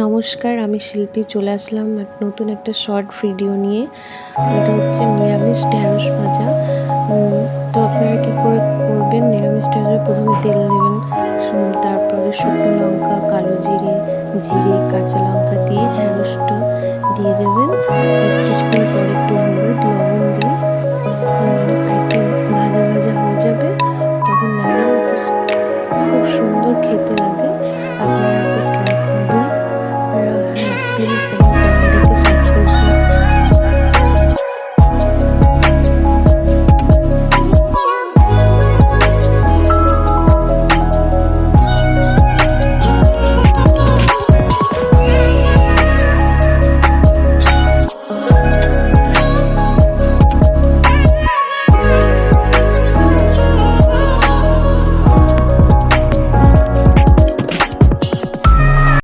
নমস্কার, আমি শিল্পী চলে আসলাম নতুন একটা শর্ট ভিডিও নিয়ে। ওটা হচ্ছে নিরামিষ ঢ্যাঁড়স ভাজা। তো আপনারা কী করে করবেন, নিরামিষ ঢ্যাঁড়সে প্রথমে তেল দেবেন, তারপরে শুকনো লঙ্কা, কালো জিরে, কাঁচা লঙ্কা দিয়ে ঢ্যাঁড়সটা দিয়ে দেবেন। কিছুক্ষণ পর একটু হলুদ লবণ দিয়ে একটু ভাজা ভাজা হয়ে যাবে, তখন নামিয়ে খুব সুন্দর খেতে লাগে।